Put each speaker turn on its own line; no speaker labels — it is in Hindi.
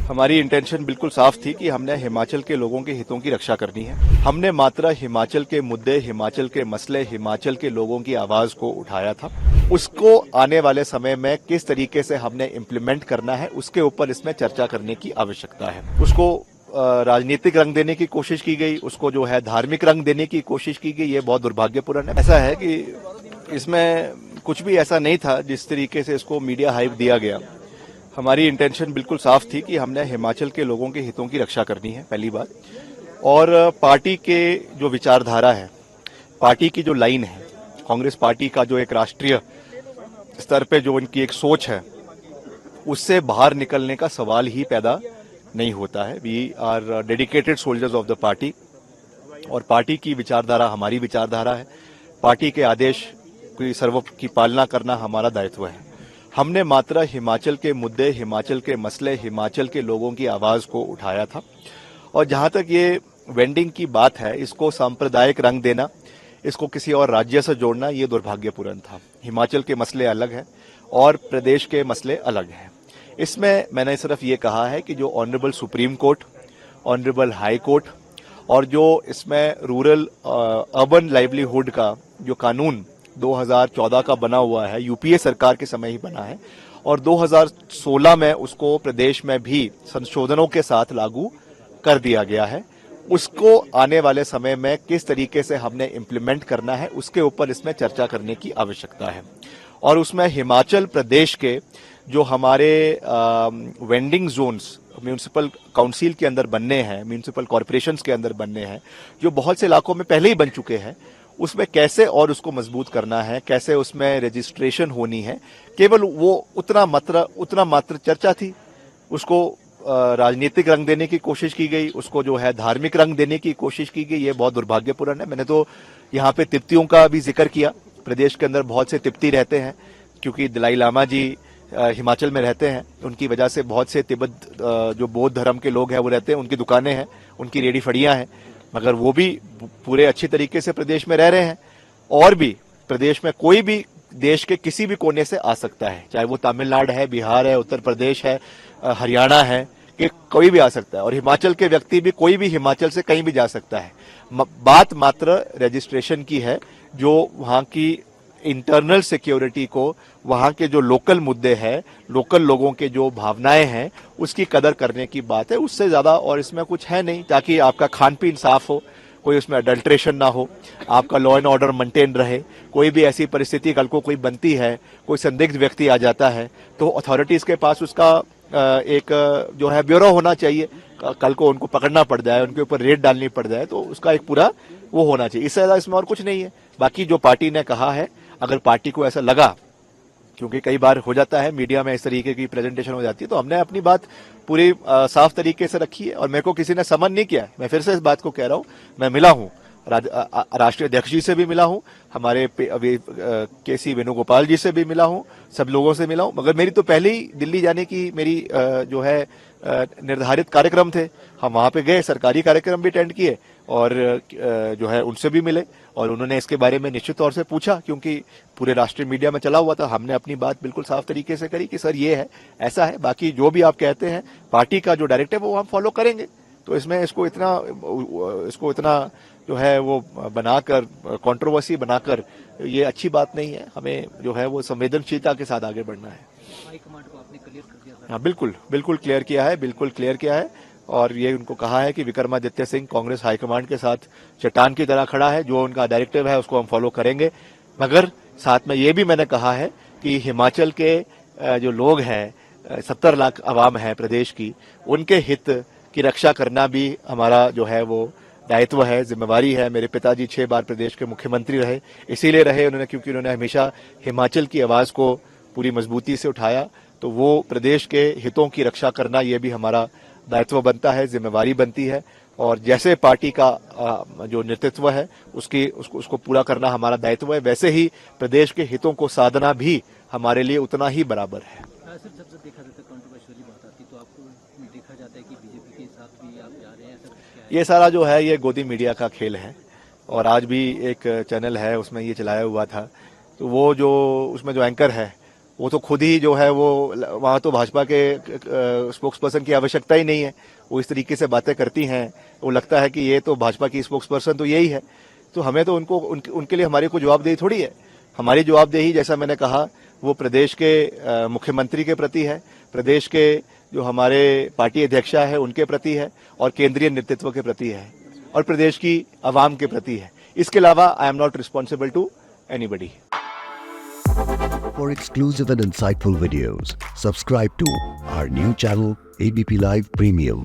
हमारी इंटेंशन बिल्कुल साफ थी कि हमने हिमाचल के लोगों के हितों की रक्षा करनी है। हमने मात्र हिमाचल के मुद्दे, हिमाचल के मसले, हिमाचल के लोगों की आवाज को उठाया था। उसको आने वाले समय में किस तरीके से हमने इम्प्लीमेंट करना है, उसके ऊपर इसमें चर्चा करने की आवश्यकता है। उसको राजनीतिक रंग देने की कोशिश की गई, उसको जो है धार्मिक रंग देने की कोशिश की गई, ये बहुत दुर्भाग्यपूर्ण है। ऐसा है कि इसमें कुछ भी ऐसा नहीं था जिस तरीके से इसको मीडिया हाइप दिया गया। हमारी इंटेंशन बिल्कुल साफ थी कि हमने हिमाचल के लोगों के हितों की रक्षा करनी है, पहली बात। और पार्टी के जो विचारधारा है, पार्टी की जो लाइन है, कांग्रेस पार्टी का जो एक राष्ट्रीय स्तर पे जो उनकी एक सोच है, उससे बाहर निकलने का सवाल ही पैदा नहीं होता है। We are dedicated soldiers of the party और पार्टी की विचारधारा हमारी विचारधारा है। पार्टी के आदेश की सर्व की पालना करना हमारा दायित्व है। हमने मात्र हिमाचल के मुद्दे, हिमाचल के मसले, हिमाचल के लोगों की आवाज को उठाया था। और जहां तक ये वेंडिंग की बात है, इसको सांप्रदायिक रंग देना, इसको किसी और राज्य से जोड़ना, ये दुर्भाग्यपूर्ण था। हिमाचल के मसले अलग हैं और प्रदेश के मसले अलग हैं। इसमें मैंने सिर्फ ये कहा है कि जो honourable supreme court, honourable high court और जो इसमें रूरल अर्बन लाइवलीहुड का जो कानून 2014 का बना हुआ है, यूपीए सरकार के समय ही बना है, और 2016 में उसको प्रदेश में भी संशोधनों के साथ लागू कर दिया गया है। उसको आने वाले समय में किस तरीके से हमने इम्प्लीमेंट करना है, उसके ऊपर इसमें चर्चा करने की आवश्यकता है। और उसमें हिमाचल प्रदेश के जो हमारे वेंडिंग जोन्स म्यूनिसिपल काउंसिल के अंदर बनने हैं, म्यूनिसिपल कॉरपोरेशंस के अंदर बनने हैं, जो बहुत से इलाकों में पहले ही बन चुके हैं, उसमें कैसे और उसको मजबूत करना है, कैसे उसमें रजिस्ट्रेशन होनी है, केवल वो उतना मात्र चर्चा थी। उसको राजनीतिक रंग देने की कोशिश की गई, उसको जो है धार्मिक रंग देने की कोशिश की गई, ये बहुत दुर्भाग्यपूर्ण है। मैंने तो यहाँ पे तिब्बतियों का भी जिक्र किया। प्रदेश के अंदर बहुत से तिब्बती रहते हैं, क्योंकि दलाई लामा जी हिमाचल में रहते हैं। उनकी वजह से बहुत से तिब्बत जो बौद्ध धर्म के लोग हैं वो रहते हैं, उनकी दुकानें हैं, उनकी रेडी फड़ियां हैं, मगर वो भी पूरे अच्छी तरीके से प्रदेश में रह रहे हैं। और भी प्रदेश में कोई भी देश के किसी भी कोने से आ सकता है, चाहे वो तमिलनाडु है, बिहार है, उत्तर प्रदेश है, हरियाणा है, कि कोई भी आ सकता है। और हिमाचल के व्यक्ति भी, कोई भी हिमाचल से कहीं भी जा सकता है। बात मात्र रजिस्ट्रेशन की है, जो वहां की इंटरनल सिक्योरिटी को, वहां के जो लोकल मुद्दे हैं, लोकल लोगों के जो भावनाएं हैं, उसकी कदर करने की बात है। उससे ज्यादा और इसमें कुछ है नहीं, ताकि आपका खान पीन साफ हो, कोई उसमें अडल्ट्रेशन ना हो, आपका लॉ एंड ऑर्डर मेंटेन रहे। कोई भी ऐसी परिस्थिति कल को कोई बनती है, कोई संदिग्ध व्यक्ति आ जाता है, तो अथॉरिटीज के पास उसका एक जो है ब्यूरो होना चाहिए। कल को उनको पकड़ना पड़ जाए, उनके ऊपर रेड डालनी पड़ जाए, तो उसका एक पूरा वो होना चाहिए। इससे ज्यादा इसमें और कुछ नहीं है। बाकी जो पार्टी ने कहा है, अगर पार्टी को ऐसा लगा, क्योंकि कई बार हो जाता है मीडिया में इस तरीके की प्रेजेंटेशन हो जाती है, तो हमने अपनी बात पूरी साफ तरीके से रखी है। और मेरे को किसी ने समन नहीं किया, मैं फिर से इस बात को कह रहा हूं। मैं मिला हूं, राष्ट्रीय अध्यक्ष जी से भी मिला हूं, हमारे केसी वेणुगोपाल जी से भी मिला हूं, सब लोगों से मिला हूं। मगर मेरी तो पहले ही दिल्ली जाने की मेरी जो है निर्धारित कार्यक्रम थे। हम वहां पे गए, सरकारी कार्यक्रम भी अटेंड किए और जो है उनसे भी मिले, और उन्होंने इसके बारे में निश्चित तौर से पूछा, क्योंकि पूरे राष्ट्रीय मीडिया में चला हुआ था। हमने अपनी बात बिल्कुल साफ तरीके से करी कि सर ये है, ऐसा है। बाकी जो भी आप कहते हैं, पार्टी का जो डायरेक्टिव है वो हम फॉलो करेंगे। तो इसमें इसको इतना जो है वो बनाकर, कंट्रोवर्सी बनाकर, ये अच्छी बात नहीं है। हमें जो है वो संवेदनशीलता के साथ आगे बढ़ना है।
हाईकमांड को आपने क्लियर कर दिया था?
हाँ, बिल्कुल क्लियर किया है, बिल्कुल क्लियर किया है। और ये उनको कहा है कि विक्रमादित्य सिंह कांग्रेस हाईकमांड के साथ चट्टान की तरह खड़ा है। जो उनका डायरेक्टिव है उसको हम फॉलो करेंगे। मगर साथ में ये भी मैंने कहा है कि हिमाचल के जो लोग हैं, 70 लाख आवाम है प्रदेश की, उनके हित की रक्षा करना भी हमारा जो है वो दायित्व है, जिम्मेवारी है। मेरे पिताजी 6 बार प्रदेश के मुख्यमंत्री रहे, इसीलिए रहे उन्होंने क्योंकि उन्होंने हमेशा हिमाचल की आवाज को पूरी मजबूती से उठाया। तो वो प्रदेश के हितों की रक्षा करना, ये भी हमारा दायित्व बनता है, जिम्मेवारी बनती है। और जैसे पार्टी का जो नेतृत्व है उसको पूरा करना हमारा दायित्व है, वैसे ही प्रदेश के हितों को साधना भी हमारे लिए उतना ही बराबर है।
सर, जब देखा जाता है कंट्रोवर्शियल बात आती तो आपको देखा जाता है कि बीजेपी के साथ भी आप जा रहे हैं, ऐसा क्या है?
ये सारा जो है ये गोदी मीडिया का खेल है। और आज भी एक चैनल है उसमें ये चलाया हुआ था, तो वो जो उसमें जो एंकर है वो तो खुद ही जो है वो वहाँ तो भाजपा के स्पोक्स पर्सन की आवश्यकता ही नहीं है। वो इस तरीके से बातें करती हैं, वो लगता है कि ये तो भाजपा की स्पोक्स पर्सन तो यही है। तो हमें तो उनके लिए हमारी कोई जवाबदेही थोड़ी है। हमारी जवाबदेही, जैसा मैंने कहा, वो प्रदेश के मुख्यमंत्री के प्रति है, प्रदेश के जो हमारे पार्टी अध्यक्षा है उनके प्रति है, और केंद्रीय नेतृत्व के प्रति है, और प्रदेश की आवाम के प्रति है। इसके अलावा I am not responsible to anybody.
For exclusive and insightful videos, subscribe to our new channel ABP Live Premium.